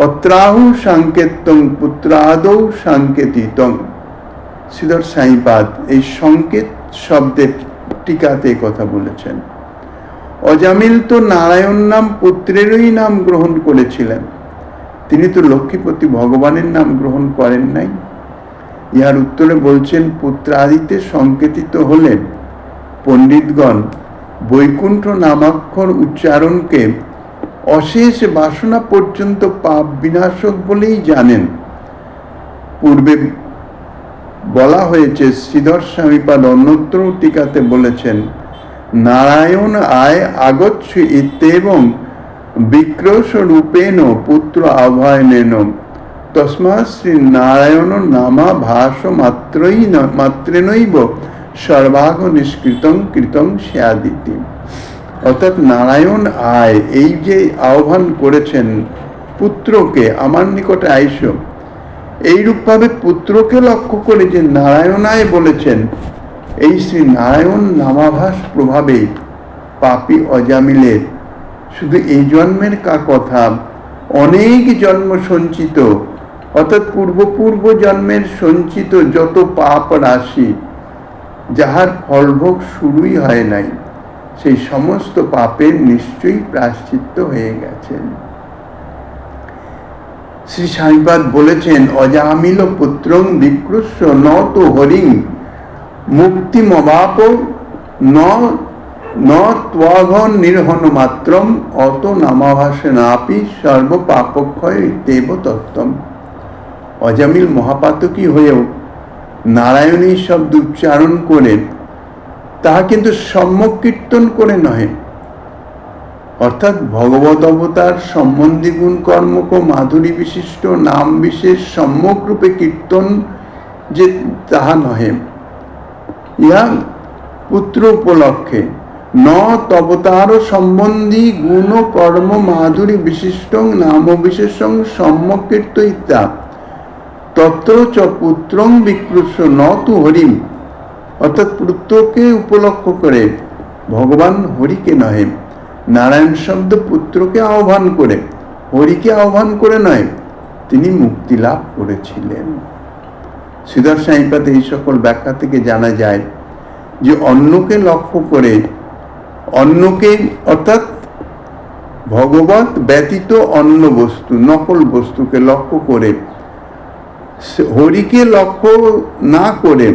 অত্রাহু সংকেতং পুত্রাদৌ সংকেতিতং। শ্রীধর সাইপাদ এই সংকেত শব্দের টিকাতে কথা বলেছেন। অজামিল তো নারায়ণ নাম পুত্রেরই নাম গ্রহণ করেছিলেন, তিনি তো লক্ষ্মীপতি ভগবানের নাম গ্রহণ করেন নাই। ইহার উত্তরে বলছেন, পুত্রাদিতে সংকেতিত হলেন পণ্ডিতগণ বৈকুণ্ঠ নামাক্ষর উচ্চারণকে অশেষ বাসনা পর্যন্ত পাপ বিনাশক বলেই জানেন। পূর্বে বলা হয়েছে, শ্রীধর স্বামীপাদ অন্যত্র টিকাতে বলেছেন, নারায়ণ আয় আগচ্ছ ইত্যেবং বিক্রোশ রূপেণ পুত্র আভয়নেন তস্মাৎ শ্রী নারায়ণ নামা ভাস মাত্রেনৈব সর্বাগ নিষ্কৃতং কৃতং স্যাদিতি। অর্থাৎ নারায়ণ আয়, এই যে আহ্বান করেছেন পুত্রকে, আমার নিকটে আইসো, এইরূপভাবে পুত্রকে লক্ষ্য করে যে নারায়ণায় বলেছেন, এই শ্রী নারায়ণ নামাভাস প্রভাবে পাপী অজামিলের শুধু এই জন্মের কথা, অনেক জন্ম সঞ্চিত, অর্থাৎ পূর্ব জন্মের সঞ্চিত যত পাপ রাশি, যাহার ফলভোগ শুরুই হয় নাই, সেই সমস্ত পাপের নিশ্চয়ই প্রায়শ্চিত্ত হয়ে গেছেন। শ্রী স্বামীপাদ বলেছেন, অজামিল পুত্রং বিক্রুশ্য ন তো হরিং মুক্তিমবাপ ন ত্বঘন নির্হন মাত্রম অত নামাভাসে নাপি সর্বপাপক্ষয় দেব তত্ত্বম। অজামিল মহাপাতকী হয়েও নারায়ণী শব্দ উচ্চারণ করে, তাহা কিন্তু সম্যক কীর্তন করে নহে, অর্থাৎ ভগবত অবতার সম্বন্ধী গুণ কর্মক মাধুরী বিশিষ্ট নাম বিশেষ সম্যক রূপে কীর্তন যে তাহা নহে, ইহা পুত্র উপলক্ষে ন তবতার সম্বন্ধী গুণ কর্ম মাধুরী বিশিষ্ট নাম বিশেষং সম্যক কীর্তয়িতা তত্র চ পুত্রং বিক্রুশ্য ন তু হরিম। অর্থাৎ পুত্রকে উপলক্ষ করে, ভগবান হরিকে নহে, নারায়ণ শব্দ পুত্রকে আহ্বান করে, হরিকে আহ্বান করে নয়, তিনি মুক্তি লাভ করেছিলেন। শ্রীধর সাইপাতে এই সকল ব্যাখ্যা থেকে জানা যায় যে অন্যকে লক্ষ্য করে, অন্যকে অর্থাৎ ভগবত ব্যতীত অন্য বস্তু, নকল বস্তুকে লক্ষ্য করে, হরিকে লক্ষ্য না করে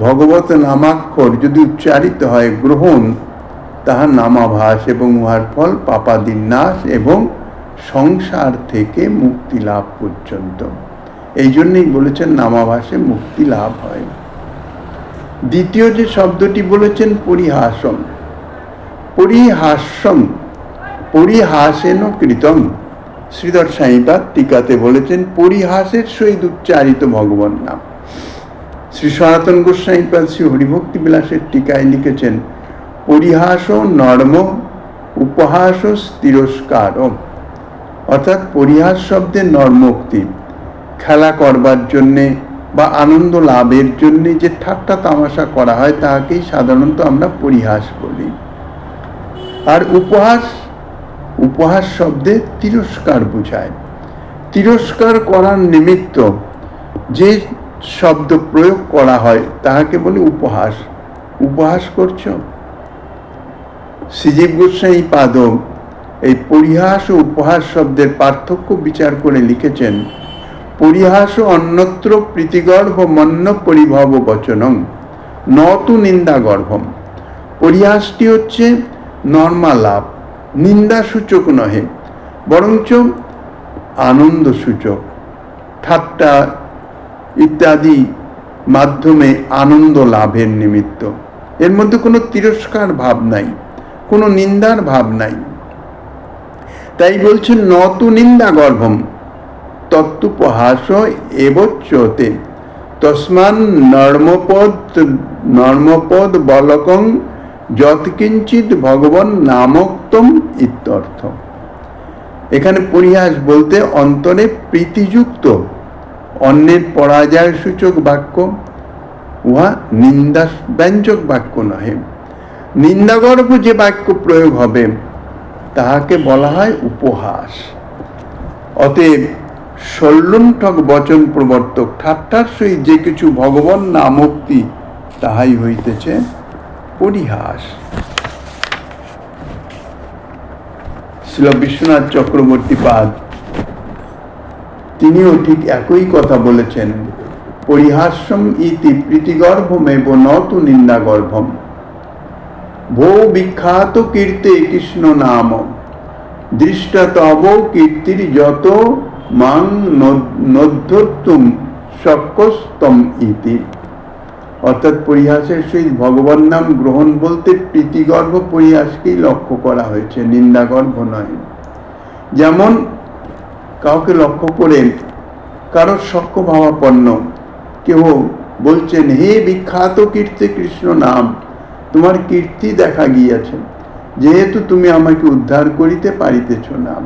ভগবত নামাক্ষর যদি উচ্চারিত হয় গ্রহণ, তাহার নামাভাস এবং উহার ফল পাপাদির নাশ এবং সংসার থেকে মুক্তি লাভ পর্যন্ত। এই জন্যই বলেছেন নামাভাসে মুক্তি লাভ হয়। দ্বিতীয় যে শব্দটি বলেছেন পরিহাসম, পরিহাস্যম পরিহাসেন কৃতম। শ্রীধর সাইপাদ টিকাতে বলেছেন, পরিহাসের সহিত উচ্চারিত ভগবান নাম। শ্রী সনাতন গোস্বামীপাদ শ্রী হরিভক্তি বিলাসের টিকায় লিখেছেন, পরিহাস নর্ম উপহাস তিরস্কার। অর্থাৎ পরিহাস শব্দের নর্মোক্তি, খেলা করবার জন্যে বা আনন্দ লাভের জন্য যে ঠাট্টা তামাশা করা হয় তাকেই সাধারণত আমরা পরিহাস বলি। আর উপহাস শব্দে তিরস্কার বোঝায়। তিরস্কার করার নিমিত্ত যে শব্দ প্রয়োগ করা হয় তাহাকে বলে উপহাস। উপহাস করছো। শ্রীজীব গোস্বামী পাদ এই পরিহাস ও উপহাস শব্দের পার্থক্য বিচার করে লিখেছেন, পরিহাস অন্যত্র প্রীতিগর্ভ মন্য পরিভব বচনং নতু নিন্দা গর্ভম। পরিহাসটি হচ্ছে নর্মালাপ, নিন্দা সূচক নহে, বরঞ্চ আনন্দ সূচক। ঠাট্টা ইত্যাদি মাধ্যমে আনন্দ লাভের নিমিত্ত। এর মধ্যে কোনো তিরস্কার ভাব নাই, কোনো নিন্দার ভাব নাই। তাই বলছেন নতু নিন্দা গর্ভম তত্ত্বপহাস এবচ্যতে তস্মান নর্মপদ বলকং যৎকিঞ্চিৎ ভগবান নামোক্তম ইত্যর্থ। এখানে পরিহাস বলতে অন্তরে প্রীতিযুক্ত অন্যের পরাজয় সূচক বাক্য, উহা নিন্দা ব্যঞ্জক বাক্য নহে। নিন্দাগর্ভ যে বাক্য প্রয়োগ হবে তাহাকে বলা হয় উপহাস। অতএব শল্যুণ্ঠক বচন প্রবর্তক ঠাট্টার সহিত যে কিছু ভগবান নামোক্তি তাহাই হইতেছে পরিহাস। শ্রীল বিশ্বনাথ চক্রবর্তী পাদ তিনিও ঠিক একই কথা বলেছেন, পরিহাস্যম ইতি প্রীতিগর্ভমেব নতু নিন্দা গর্ভম। ভো বিখ্যাত কীর্তে কৃষ্ণ নাম দৃষ্ট তব কীর্তির যত মাং নধ্যতুম শক্যস্তম ইতি। অর্থাৎ পরিহাসের সহিত ভগবান নাম গ্রহণ বলতে প্রীতিগর্ভ পরিহাসকেই লক্ষ্য করা হয়েছে, নিন্দাগর্ভ নয়। যেমন কাউকে লক্ষ্য করে কারোর সক্য ভাবাপন্ন কেউ বলছেন, হে বিখ্যাত কীর্তি কৃষ্ণ নাম, তোমার কীর্তি দেখা গিয়েছে, যেহেতু তুমি আমাকে উদ্ধার করিতে পারিতেছ না।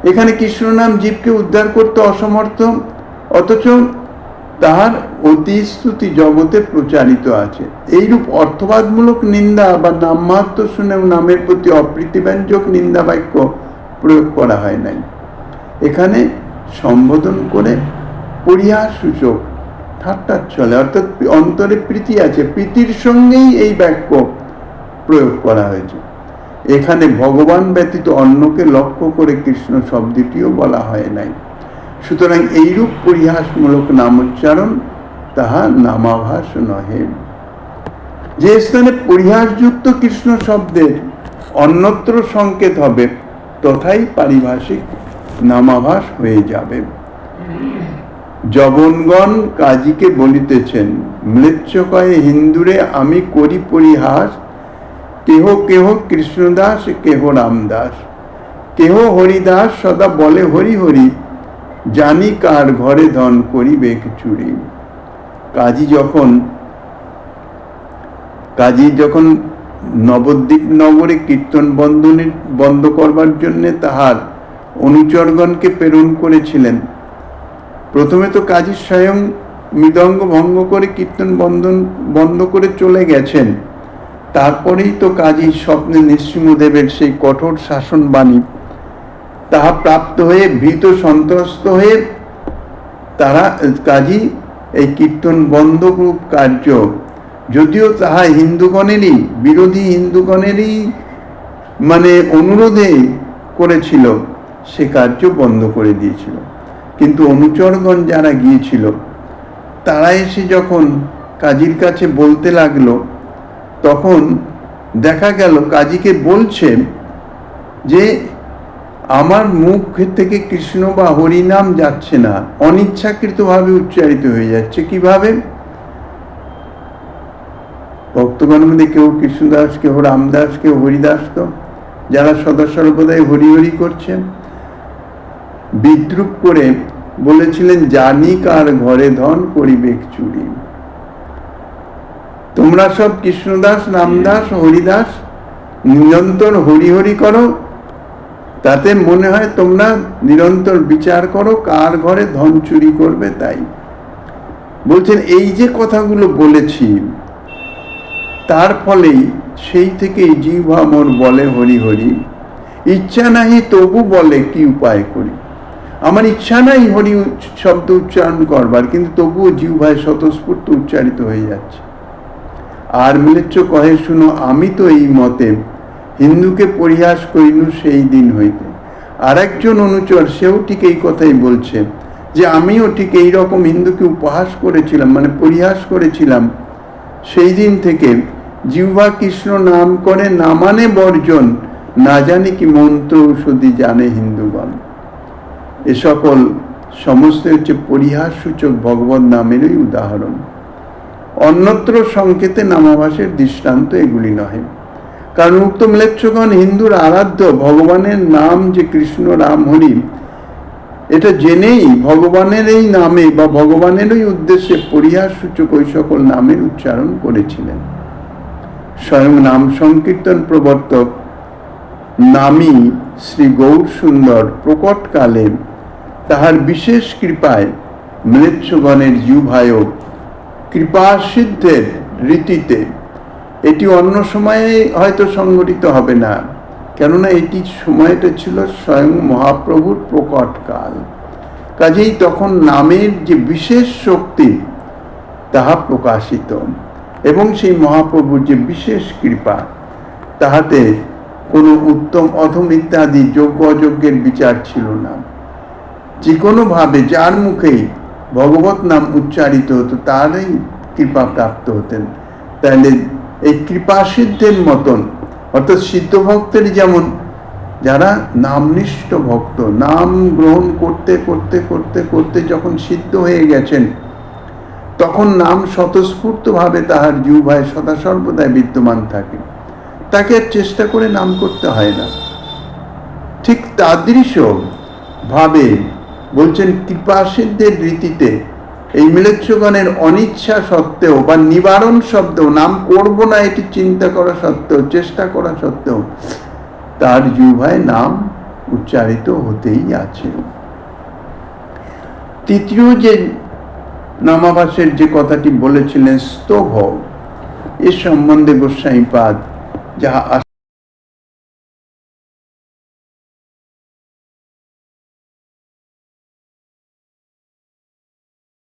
এখানে কৃষ্ণ নাম জীবকে উদ্ধার করতে অসমর্থ, অথচ তাহার অতিস্তুতি জগতে প্রচারিত আছে। এইরূপ অর্থবাদমূলক নিন্দা বা নামমাত্র শুনে নামের প্রতি অপ্রীতিব্যঞ্জক নিন্দা বাক্য প্রয়োগ করা হয় নাই। এখানে সম্বোধন করে পরিহাস সূচক ঠাট্টার চলে, অর্থাৎ অন্তরে প্রীতি আছে, প্রীতির সঙ্গেই এই বাক্য প্রয়োগ করা হয়েছে। এখানে ভগবান ব্যতীত অন্যকে লক্ষ্য করে কৃষ্ণ শব্দটিও বলা হয় নাই। সুতরাং এইরূপ পরিহাসমূলক নামোচ্চারণ তাহা নামাভাস নহে। যে স্থানে পরিহাসযুক্ত কৃষ্ণ শব্দের অন্যত্র সংকেত হবে তথাই পারিভাষিক নামাভাস হয়ে যাবে। জবনগণ কাজীকে বলিতেছেন, ম্লেচ্ছ কয়ে হিন্দুরে আমি করি পরিহাস, কেহ কেহ কৃষ্ণদাস কেহ রামদাস, কেহ হরিদাস সদা বলে হরি হরি, জানি কার ঘরে ধন করিবে চুরি। কাজী যখন নবদ্বীপ নগরে কীর্তন বন্ধ করবার জন্য তাহার অনুচরগণকে প্রেরণ করেছিলেন, প্রথমে তো কাজী স্বয়ং মৃদঙ্গ ভঙ্গ করে কীর্তন বন্ধ করে চলে গেছেন। তারপরেই তো কাজী স্বপ্নে নৃসিংহদেবের সেই কঠোর শাসন বাণী তাহা প্রাপ্ত হয়ে ভীত সন্ত্রস্ত হয়ে তারা কাজী এই কীর্তন বন্ধরূপ কার্য, যদিও তাহা হিন্দুগণেরই বিরোধী হিন্দুগণেরই অনুরোধে করেছিল, সে কার্য বন্ধ করে দিয়েছিল। কিন্তু অনুচরগণ যারা গিয়েছিল তারা এসে যখন কাজীর কাছে বলতে লাগলো, তখন দেখা গেল কাজীকে বলছে যে আমার মুখ থেকে কৃষ্ণ বা হরিনাম যাচ্ছে না, অনিচ্ছাকৃতভাবে উচ্চারিত হয়ে যাচ্ছে। কিভাবে? ভক্তগণের মধ্যে কেউ কৃষ্ণদাস, কেউ রামদাস, কেউ হরিদাস, তো যারা সদা সর্বদাই হরি হরি করছেন, বিদ্রুপ করে বলেছিলেন, জানি কার ঘরে ধন করিবে চুরি। তোমরা সব কৃষ্ণদাস, রামদাস, হরিদাস নিরন্তর হরি হরি করো, তাতে মনে হয় তোমরা নিরন্তর বিচার করো কার ঘরে ধন চুরি করবে। তাই বলছেন এই যে কথাগুলো বলেছি তার ফলেই সেই থেকে জিহ্বা মোর বলে হরি হরি, ইচ্ছা নাহি তবু বলে কি উপায় করি। আমার ইচ্ছা নাই হরি শব্দ উচ্চারণ করবার, কিন্তু তবুও জিহ্বায় স্বতঃস্ফূর্ত উচ্চারিত হয়ে যাচ্ছে। আর ম্লেচ্ছ কহে শুনো আমি তো এই মতে হিন্দুকে পরিহাস করিনু সেই দিন হইতে। আর একজন অনুচর সেও ঠিক এই কথাই বলছে যে আমিও ঠিক এই রকম হিন্দুকে উপহাস করেছিলাম, মানে পরিহাস করেছিলাম সেই দিন থেকে। জিহ্বা কৃষ্ণ নাম করে না মানে বর্জন, না জানি কি মন্ত্র ঔষধি জানে হিন্দুগণ। এ সকল সমস্ত হচ্ছে পরিহাস সূচক ভগবত নামেরই উদাহরণ। অন্যত্র সংকেতে নামাভাসের দৃষ্টান্ত এগুলি নহে। কারণ উক্ত ম্লেচ্ছগণ হিন্দুর আরাধ্য ভগবানের নাম যে কৃষ্ণ রাম হরি, এটা জেনেই ভগবানের এই নামে বা ভগবানেরই উদ্দেশ্যে পরিহাস সূচক ওই সকল নামের উচ্চারণ করেছিলেন। স্বয়ং নাম সংকীর্তন প্রবর্তক নামী শ্রী গৌর সুন্দর প্রকটকালে তাহার বিশেষ কৃপায় ম্লেচ্ছগণের জিহ্বায় কৃপা সিদ্ধের রীতিতে, এটি অন্য সময়ে হয়তো সংগঠিত হবে না, কেননা এটি সময়টা ছিল স্বয়ং মহাপ্রভুর প্রকট কাল। কাজেই তখন নামের যে বিশেষ শক্তি তাহা প্রকাশিত, এবং সেই মহাপ্রভুর যে বিশেষ কৃপা, তাহাতে কোনো উত্তম অধম ইত্যাদি যোগ্য অযোগ্যের বিচার ছিল না। যে কোনোভাবে যার মুখেই ভগবত নাম উচ্চারিত হতো তারই কৃপা প্রাপ্ত হতেন। তাহলে এই কৃপা সিদ্ধের মতন, অর্থাৎ সিদ্ধ ভক্তের যেমন যারা নামনিষ্ঠ ভক্ত, নাম গ্রহণ করতে করতে করতে করতে যখন সিদ্ধ হয়ে গেছেন, তখন নাম স্বতঃস্ফূর্তভাবে তাহার জিহ্বায় সদা সর্বদাই বিদ্যমান থাকে, তাকে আর চেষ্টা করে নাম করতে হয় না। ঠিক তাদৃশ ভাবে বলছেন কৃপা সিদ্ধের রীতিতে এই ম্লেচ্ছগণের অনিচ্ছা সত্ত্বেও বা নিবারণ সত্ত্বেও, নাম করব না এটি চিন্তা করা সত্ত্বেও, চেষ্টা করা সত্ত্বেও তার জিহ্বায় নাম উচ্চারিত হতেই আছে। তৃতীয় যে নামাভাসের যে কথাটি বলেছিলেন স্তোভ, এ সম্বন্ধে গোস্বামীপাদ যাহা